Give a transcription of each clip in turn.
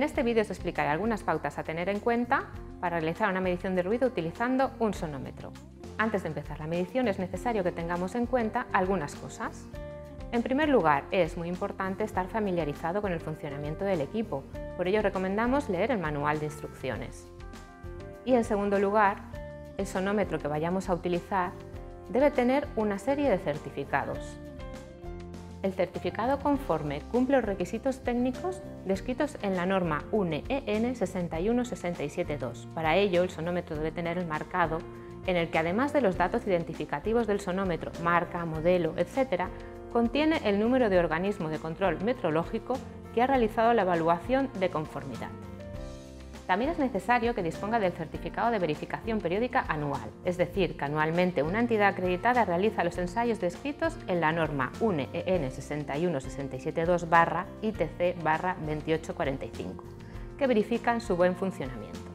En este vídeo os explicaré algunas pautas a tener en cuenta para realizar una medición de ruido utilizando un sonómetro. Antes de empezar la medición es necesario que tengamos en cuenta algunas cosas. En primer lugar, es muy importante estar familiarizado con el funcionamiento del equipo, por ello recomendamos leer el manual de instrucciones. Y en segundo lugar, el sonómetro que vayamos a utilizar debe tener una serie de certificados. El certificado conforme cumple los requisitos técnicos descritos en la norma UNE EN 61672. Para ello, el sonómetro debe tener el marcado en el que, además de los datos identificativos del sonómetro, marca, modelo, etc., contiene el número de organismo de control metrológico que ha realizado la evaluación de conformidad. También es necesario que disponga del certificado de verificación periódica anual, es decir, que anualmente una entidad acreditada realiza los ensayos descritos en la norma UNE EN 61672/ITC/2845, que verifican su buen funcionamiento.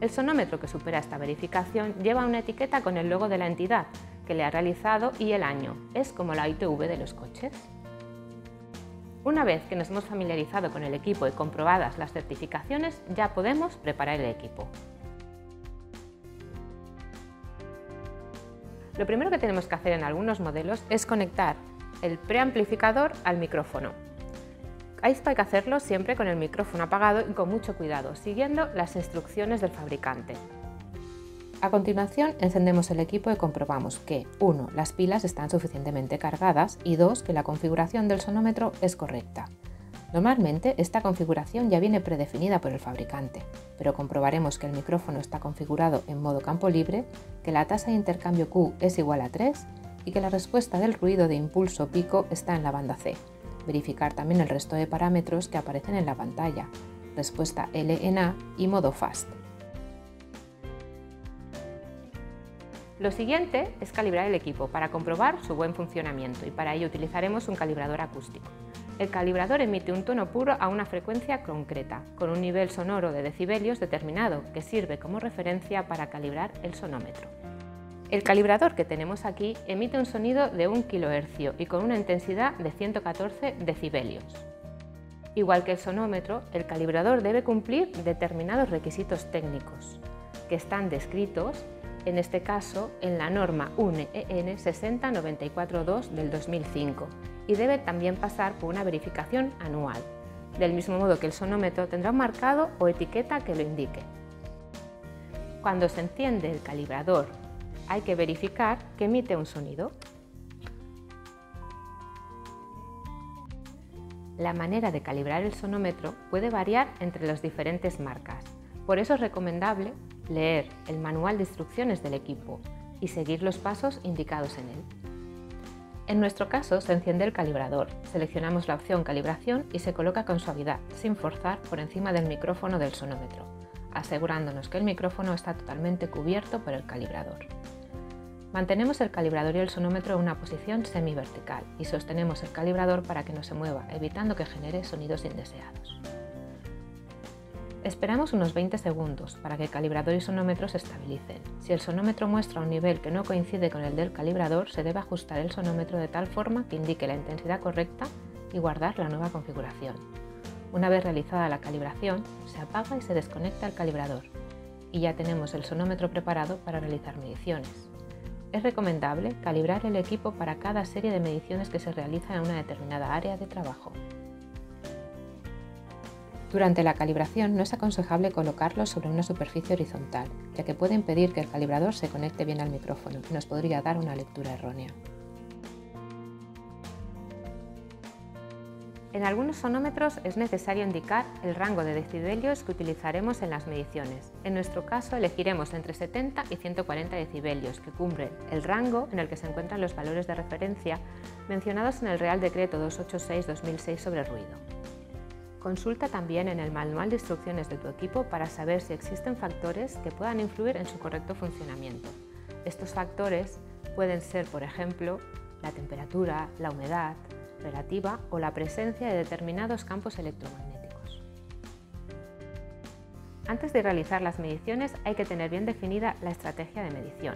El sonómetro que supera esta verificación lleva una etiqueta con el logo de la entidad que le ha realizado y el año, es como la ITV de los coches. Una vez que nos hemos familiarizado con el equipo y comprobadas las certificaciones, ya podemos preparar el equipo. Lo primero que tenemos que hacer en algunos modelos es conectar el preamplificador al micrófono. Esto hay que hacerlo siempre con el micrófono apagado y con mucho cuidado, siguiendo las instrucciones del fabricante. A continuación, encendemos el equipo y comprobamos que 1. Las pilas están suficientemente cargadas y 2. Que la configuración del sonómetro es correcta. Normalmente, esta configuración ya viene predefinida por el fabricante, pero comprobaremos que el micrófono está configurado en modo campo libre, que la tasa de intercambio Q es igual a 3 y que la respuesta del ruido de impulso pico está en la banda C. Verificar también el resto de parámetros que aparecen en la pantalla, respuesta L en A y modo Fast. Lo siguiente es calibrar el equipo para comprobar su buen funcionamiento y para ello utilizaremos un calibrador acústico. El calibrador emite un tono puro a una frecuencia concreta, con un nivel sonoro de decibelios determinado, que sirve como referencia para calibrar el sonómetro. El calibrador que tenemos aquí emite un sonido de 1 kHz y con una intensidad de 114 decibelios. Igual que el sonómetro, el calibrador debe cumplir determinados requisitos técnicos, que están descritos en este caso en la norma UNE EN 60942 del 2005 y debe también pasar por una verificación anual. Del mismo modo que el sonómetro tendrá un marcado o etiqueta que lo indique. Cuando se enciende el calibrador hay que verificar que emite un sonido. La manera de calibrar el sonómetro puede variar entre las diferentes marcas, por eso es recomendable leer el manual de instrucciones del equipo y seguir los pasos indicados en él. En nuestro caso se enciende el calibrador, seleccionamos la opción calibración y se coloca con suavidad, sin forzar, por encima del micrófono del sonómetro, asegurándonos que el micrófono está totalmente cubierto por el calibrador. Mantenemos el calibrador y el sonómetro en una posición semivertical y sostenemos el calibrador para que no se mueva, evitando que genere sonidos indeseados. Esperamos unos 20 segundos para que el calibrador y sonómetro se estabilicen. Si el sonómetro muestra un nivel que no coincide con el del calibrador, se debe ajustar el sonómetro de tal forma que indique la intensidad correcta y guardar la nueva configuración. Una vez realizada la calibración, se apaga y se desconecta el calibrador y ya tenemos el sonómetro preparado para realizar mediciones. Es recomendable calibrar el equipo para cada serie de mediciones que se realizan en una determinada área de trabajo. Durante la calibración no es aconsejable colocarlo sobre una superficie horizontal, ya que puede impedir que el calibrador se conecte bien al micrófono y nos podría dar una lectura errónea. En algunos sonómetros es necesario indicar el rango de decibelios que utilizaremos en las mediciones. En nuestro caso elegiremos entre 70 y 140 decibelios, que cubren el rango en el que se encuentran los valores de referencia mencionados en el Real Decreto 286/2006 sobre ruido. Consulta también en el manual de instrucciones de tu equipo para saber si existen factores que puedan influir en su correcto funcionamiento. Estos factores pueden ser, por ejemplo, la temperatura, la humedad relativa o la presencia de determinados campos electromagnéticos. Antes de realizar las mediciones hay que tener bien definida la estrategia de medición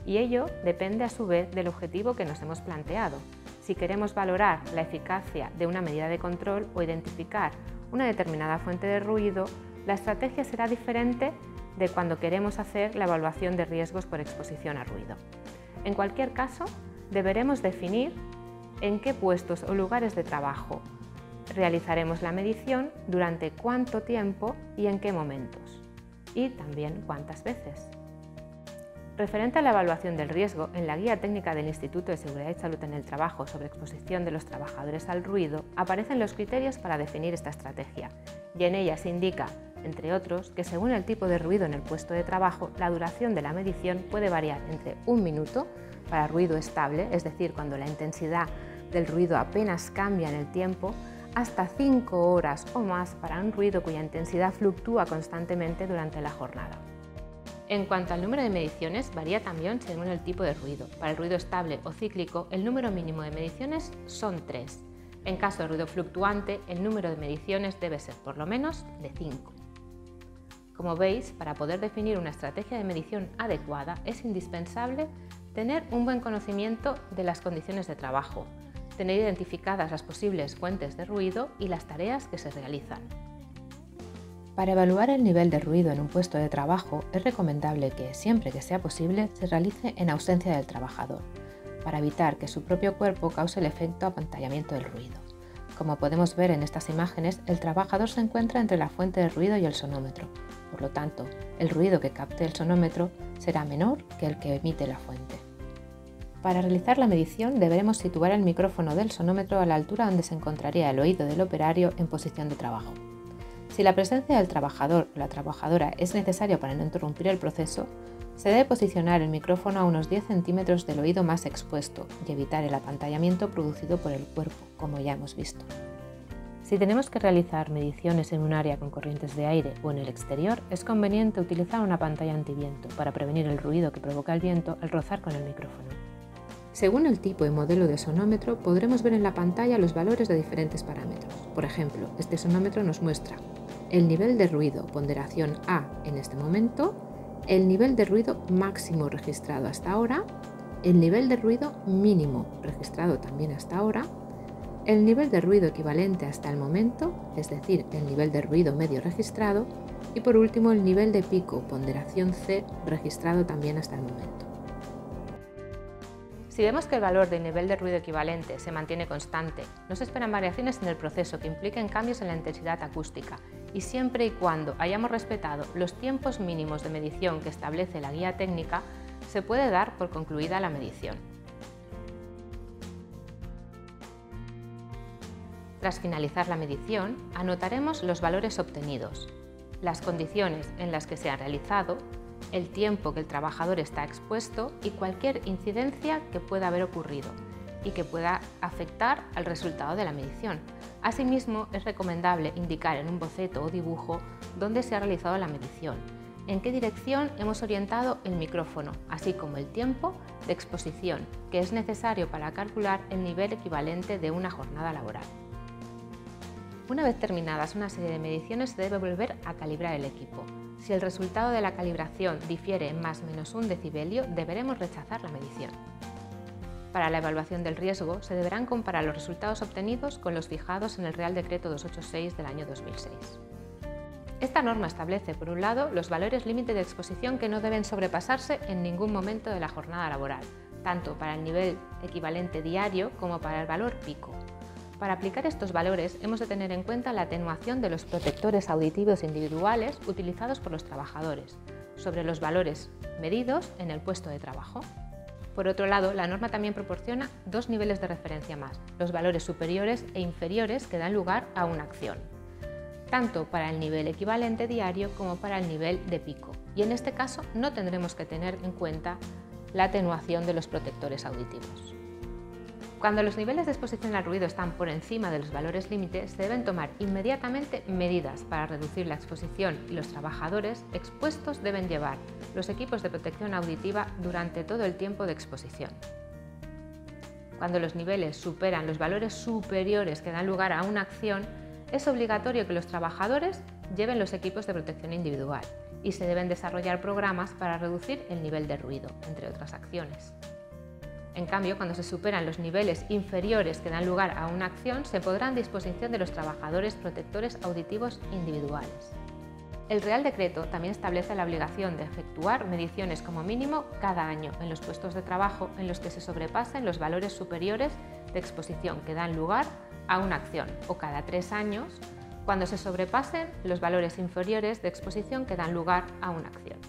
y ello depende a su vez del objetivo que nos hemos planteado. Si queremos valorar la eficacia de una medida de control o identificar una determinada fuente de ruido, la estrategia será diferente de cuando queremos hacer la evaluación de riesgos por exposición a ruido. En cualquier caso, deberemos definir en qué puestos o lugares de trabajo realizaremos la medición, durante cuánto tiempo y en qué momentos, y también cuántas veces. Referente a la evaluación del riesgo, en la Guía Técnica del Instituto de Seguridad y Salud en el Trabajo sobre exposición de los trabajadores al ruido, aparecen los criterios para definir esta estrategia, y en ella se indica, entre otros, que según el tipo de ruido en el puesto de trabajo, la duración de la medición puede variar entre 1 minuto para ruido estable, es decir, cuando la intensidad del ruido apenas cambia en el tiempo, hasta 5 horas o más para un ruido cuya intensidad fluctúa constantemente durante la jornada. En cuanto al número de mediciones, varía también según el tipo de ruido. Para el ruido estable o cíclico, el número mínimo de mediciones son 3. En caso de ruido fluctuante, el número de mediciones debe ser por lo menos de 5. Como veis, para poder definir una estrategia de medición adecuada, es indispensable tener un buen conocimiento de las condiciones de trabajo, tener identificadas las posibles fuentes de ruido y las tareas que se realizan. Para evaluar el nivel de ruido en un puesto de trabajo, es recomendable que, siempre que sea posible, se realice en ausencia del trabajador, para evitar que su propio cuerpo cause el efecto apantallamiento del ruido. Como podemos ver en estas imágenes, el trabajador se encuentra entre la fuente de ruido y el sonómetro. Por lo tanto, el ruido que capte el sonómetro será menor que el que emite la fuente. Para realizar la medición deberemos situar el micrófono del sonómetro a la altura donde se encontraría el oído del operario en posición de trabajo. Si la presencia del trabajador o la trabajadora es necesaria para no interrumpir el proceso, se debe posicionar el micrófono a unos 10 centímetros del oído más expuesto y evitar el apantallamiento producido por el cuerpo, como ya hemos visto. Si tenemos que realizar mediciones en un área con corrientes de aire o en el exterior, es conveniente utilizar una pantalla antiviento para prevenir el ruido que provoca el viento al rozar con el micrófono. Según el tipo y modelo de sonómetro, podremos ver en la pantalla los valores de diferentes parámetros. Por ejemplo, este sonómetro nos muestra el nivel de ruido, ponderación A en este momento, el nivel de ruido máximo registrado hasta ahora, el nivel de ruido mínimo registrado también hasta ahora, el nivel de ruido equivalente hasta el momento, es decir, el nivel de ruido medio registrado, y por último el nivel de pico, ponderación C, registrado también hasta el momento. Si vemos que el valor del nivel de ruido equivalente se mantiene constante, no se esperan variaciones en el proceso que impliquen cambios en la intensidad acústica, y siempre y cuando hayamos respetado los tiempos mínimos de medición que establece la guía técnica, se puede dar por concluida la medición. Tras finalizar la medición, anotaremos los valores obtenidos, las condiciones en las que se ha realizado, el tiempo que el trabajador está expuesto y cualquier incidencia que pueda haber ocurrido y que pueda afectar al resultado de la medición. Asimismo, es recomendable indicar en un boceto o dibujo dónde se ha realizado la medición, en qué dirección hemos orientado el micrófono, así como el tiempo de exposición que es necesario para calcular el nivel equivalente de una jornada laboral. Una vez terminadas una serie de mediciones, se debe volver a calibrar el equipo. Si el resultado de la calibración difiere en más o menos 1 decibelio, deberemos rechazar la medición. Para la evaluación del riesgo, se deberán comparar los resultados obtenidos con los fijados en el Real Decreto 286 del año 2006. Esta norma establece, por un lado, los valores límite de exposición que no deben sobrepasarse en ningún momento de la jornada laboral, tanto para el nivel equivalente diario como para el valor pico. Para aplicar estos valores hemos de tener en cuenta la atenuación de los protectores auditivos individuales utilizados por los trabajadores sobre los valores medidos en el puesto de trabajo. Por otro lado, la norma también proporciona 2 niveles de referencia más, los valores superiores e inferiores que dan lugar a una acción, tanto para el nivel equivalente diario como para el nivel de pico, y en este caso no tendremos que tener en cuenta la atenuación de los protectores auditivos. Cuando los niveles de exposición al ruido están por encima de los valores límites, se deben tomar inmediatamente medidas para reducir la exposición y los trabajadores expuestos deben llevar los equipos de protección auditiva durante todo el tiempo de exposición. Cuando los niveles superan los valores superiores que dan lugar a una acción, es obligatorio que los trabajadores lleven los equipos de protección individual y se deben desarrollar programas para reducir el nivel de ruido, entre otras acciones. En cambio, cuando se superan los niveles inferiores que dan lugar a una acción, se pondrá en disposición de los trabajadores protectores auditivos individuales. El Real Decreto también establece la obligación de efectuar mediciones como mínimo cada año en los puestos de trabajo en los que se sobrepasen los valores superiores de exposición que dan lugar a una acción, o cada 3 años cuando se sobrepasen los valores inferiores de exposición que dan lugar a una acción.